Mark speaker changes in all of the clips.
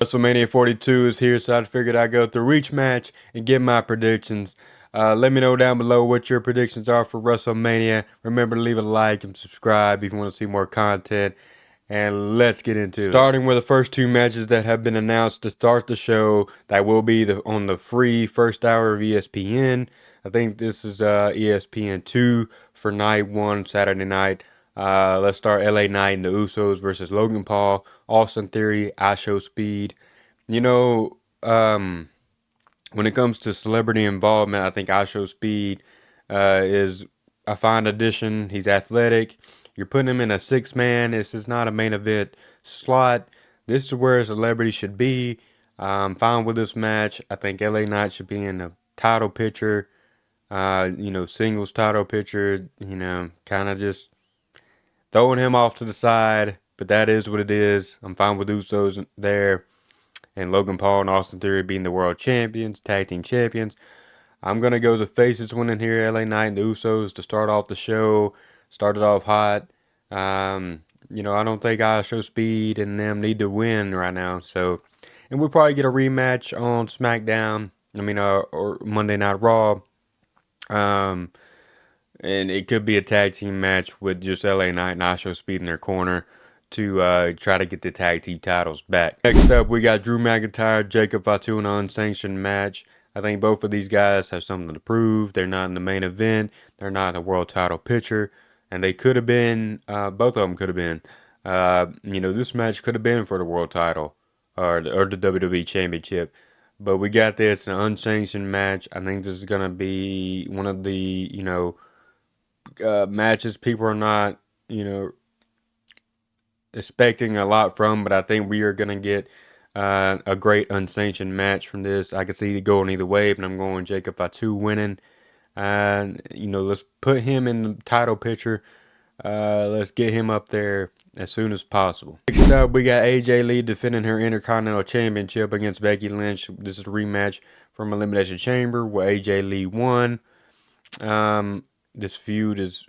Speaker 1: WrestleMania 42 is here, so I figured I'd go through each match and give my predictions. Let me know down below what your predictions are for WrestleMania. Remember to leave a like and subscribe if you want to see more content. And let's get into it. Starting with the first two matches that have been announced to start the show, that will be on the free first hour of ESPN. I think this is ESPN 2 for night 1, Saturday night. Let's start LA Knight and the Usos versus Logan Paul, Austin Theory, I Show Speed. You know, when it comes to celebrity involvement, I think I Show Speed is a fine addition. He's athletic. You're putting him in a six-man. This is not a main event slot. This is where a celebrity should be. I'm fine with this match. I think LA Knight should be in the title picture. Singles title picture. Kind of just throwing him off to the side. But that is what it is. I'm fine with Usos there. And Logan Paul and Austin Theory being the world champions, tag team champions. I'm going to go the faces winning here, LA Knight and the Usos, to start off the show. Started off hot. I don't think I Show Speed and them need to win right now. So, and we'll probably get a rematch on SmackDown. Or Monday Night Raw. And it could be a tag team match with just LA Knight and I Show Speed in their corner to try to get the tag team titles back. Next up, we got Drew McIntyre, Jacob Fatu in an unsanctioned match. I think both of these guys have something to prove. They're not in the main event. They're not in the world title picture. And they could have been, both of them could have been. This match could have been for the world title or the WWE Championship. But we got this, an unsanctioned match. I think this is going to be one of the, matches people are not, expecting a lot from, but I think we are going to get a great unsanctioned match from this. I could see it going either way, but I'm going Jacob Fatu winning. And, let's put him in the title picture. Let's get him up there as soon as possible. Next up, we got AJ Lee defending her Intercontinental Championship against Becky Lynch. This is a rematch from Elimination Chamber where AJ Lee won. This feud has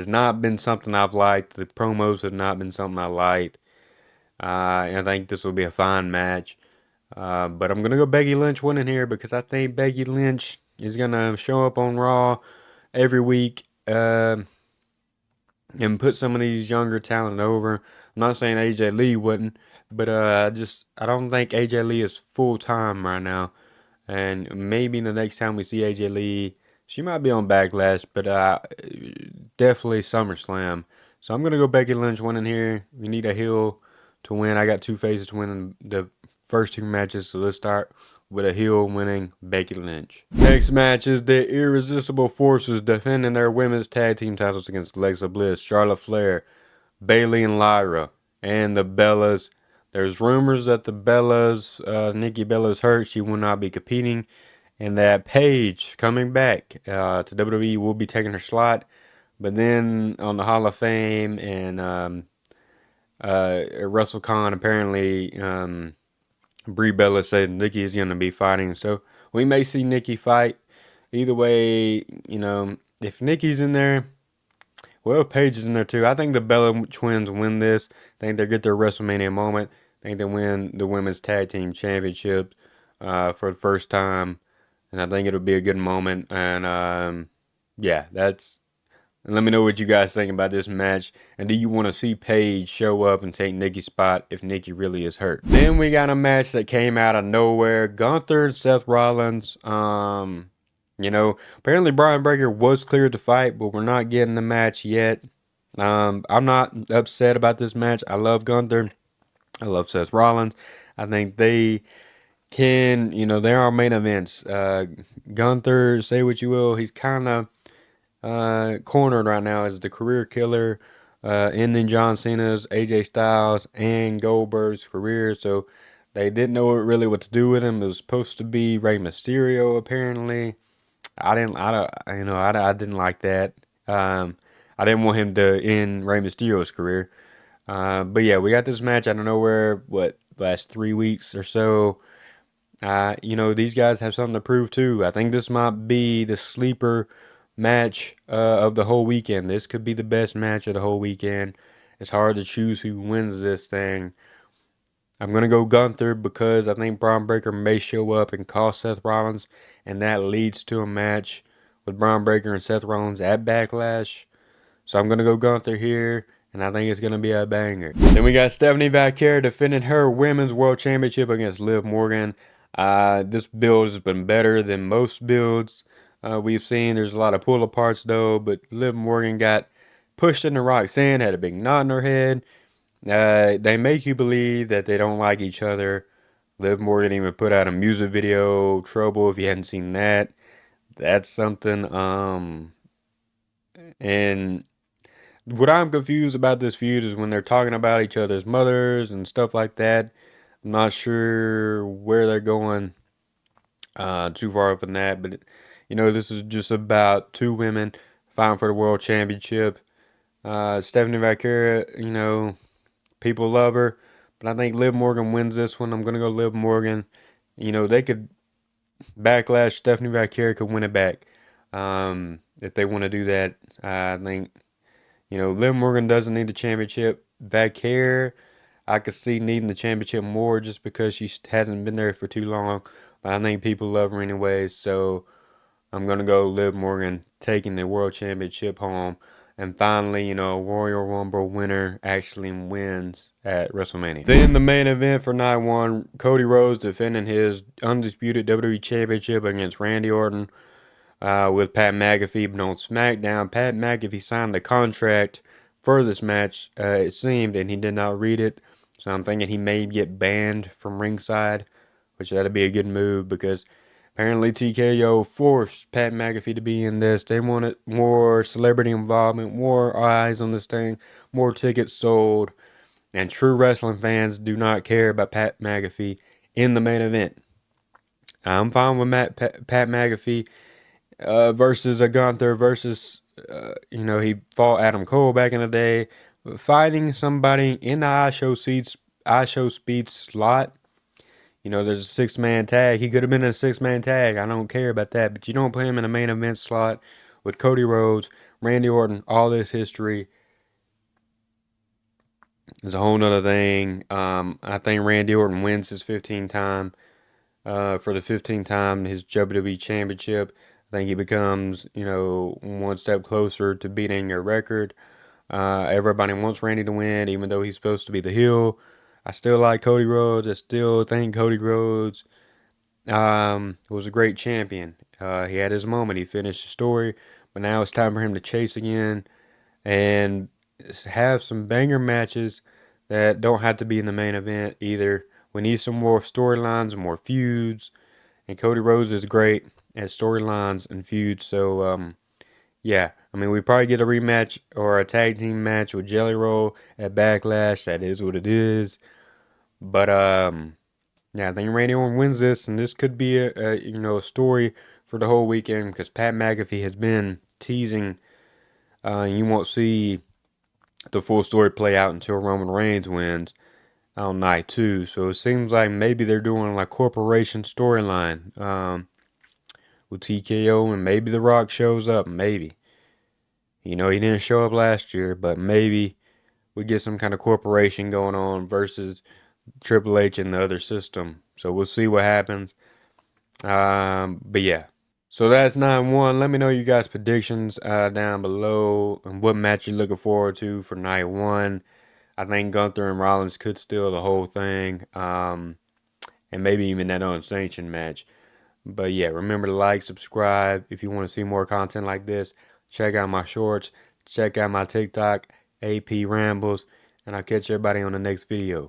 Speaker 1: not been something I've liked. The promos have not been something I liked. I think this will be a fine match. But I'm going to go Becky Lynch winning here because I think Becky Lynch is going to show up on Raw every week and put some of these younger talent over. I'm not saying AJ Lee wouldn't, but I don't think AJ Lee is full-time right now. And maybe the next time we see AJ Lee, she might be on Backlash, but definitely SummerSlam. So I'm going to go Becky Lynch winning here. We need a heel to win. I got two faces winning the first two matches, so let's start with a heel winning Becky Lynch. Next match is the Irresistible Forces defending their women's tag team titles against Alexa Bliss, Charlotte Flair, Bayley and Lyra, and the Bellas. There's rumors that the Bellas, Nikki Bella's hurt. She will not be competing. And that Paige coming back to WWE will be taking her slot. But then on the Hall of Fame and WrestleCon, apparently Brie Bella said Nikki is going to be fighting. So we may see Nikki fight. Either way, if Nikki's in there, well, Paige is in there too. I think the Bella twins win this. I think they get their WrestleMania moment. I think they win the Women's Tag Team Championship for the first time. And I think it'll be a good moment. And that's. And let me know what you guys think about this match. And do you want to see Paige show up and take Nikki's spot if Nikki really is hurt? Then we got a match that came out of nowhere. Gunther and Seth Rollins. Apparently Brian Breaker was cleared to fight, but we're not getting the match yet. I'm not upset about this match. I love Gunther. I love Seth Rollins. I think they can, there are main events. Gunther, say what you will, he's kind of cornered right now as the career killer, ending John Cena's, AJ Styles, and Goldberg's career. So they didn't know really what to do with him. It was supposed to be Rey Mysterio, apparently. I didn't like that. I didn't want him to end Rey Mysterio's career. But yeah, we got this match out of nowhere. Last 3 weeks or so. These guys have something to prove too. I think this might be the sleeper match of the whole weekend. This could be the best match of the whole weekend. It's hard to choose who wins this thing. I'm going to go Gunther because I think Braun Breaker may show up and cost Seth Rollins, and that leads to a match with Braun Breaker and Seth Rollins at Backlash. So I'm going to go Gunther here, and I think it's going to be a banger. Then we got Stephanie Valkyrie defending her Women's World Championship against Liv Morgan. This build has been better than most builds we've seen. There's a lot of pull-aparts, though, but Liv Morgan got pushed in the Roxanne, had a big knot in her head. They make you believe that they don't like each other. Liv Morgan even put out a music video, Trouble, if you hadn't seen that. That's something. And what I'm confused about this feud is when they're talking about each other's mothers and stuff like that. I'm not sure where they're going too far from that, but this is just about two women fighting for the world championship. Stephanie Valkyrie, people love her, but I think Liv Morgan wins this one. I'm gonna go Liv Morgan. They could backlash. Stephanie Valkyrie could win it back if they want to do that. I think Liv Morgan doesn't need the championship. Valkyrie, I could see needing the championship more just because she hasn't been there for too long. But I think people love her anyways, so I'm gonna go Liv Morgan taking the world championship home. And finally, Royal Rumble winner actually wins at WrestleMania. Then the main event for night one, Cody Rhodes defending his undisputed WWE Championship against Randy Orton with Pat McAfee. But on SmackDown, Pat McAfee signed a contract for this match, it seemed, and he did not read it. So I'm thinking he may get banned from ringside, which that'd be a good move because apparently TKO forced Pat McAfee to be in this. They wanted more celebrity involvement, more eyes on this thing, more tickets sold. And true wrestling fans do not care about Pat McAfee in the main event. I'm fine with Pat McAfee versus a Gunther versus, he fought Adam Cole back in the day. But fighting somebody in the I Show Speed slot. There's a six-man tag. He could have been in a six-man tag. I don't care about that. But you don't put him in a main event slot with Cody Rhodes, Randy Orton, all this history. Is a whole nother thing. I think Randy Orton wins his 15th time. For the 15th time, his WWE Championship. I think he becomes, one step closer to beating a record. Everybody wants Randy to win, even though he's supposed to be the heel. I still like Cody Rhodes. I still think Cody Rhodes was a great champion. He had his moment. He finished the story, but now it's time for him to chase again and have some banger matches that don't have to be in the main event either. We need some more storylines, more feuds, and Cody Rhodes is great at storylines and feuds. So, yeah, I mean, we probably get a rematch or a tag team match with Jelly Roll at Backlash. That is what it is. But yeah, I think Randy Orton wins this, and this could be a story for the whole weekend because Pat McAfee has been teasing. You won't see the full story play out until Roman Reigns wins on night two. So it seems like maybe they're doing like corporation storyline with TKO, and maybe The Rock shows up. Maybe he didn't show up last year, but maybe we get some kind of corporation going on versus Triple H and the other system. So we'll see what happens. But yeah. So that's 9-1. Let me know you guys' predictions down below and what match you're looking forward to for night one. I think Gunther and Rollins could steal the whole thing. And maybe even that unsanctioned match. But yeah, remember to like, subscribe if you want to see more content like this. Check out my shorts. Check out my TikTok, AP Rambles. And I'll catch everybody on the next video.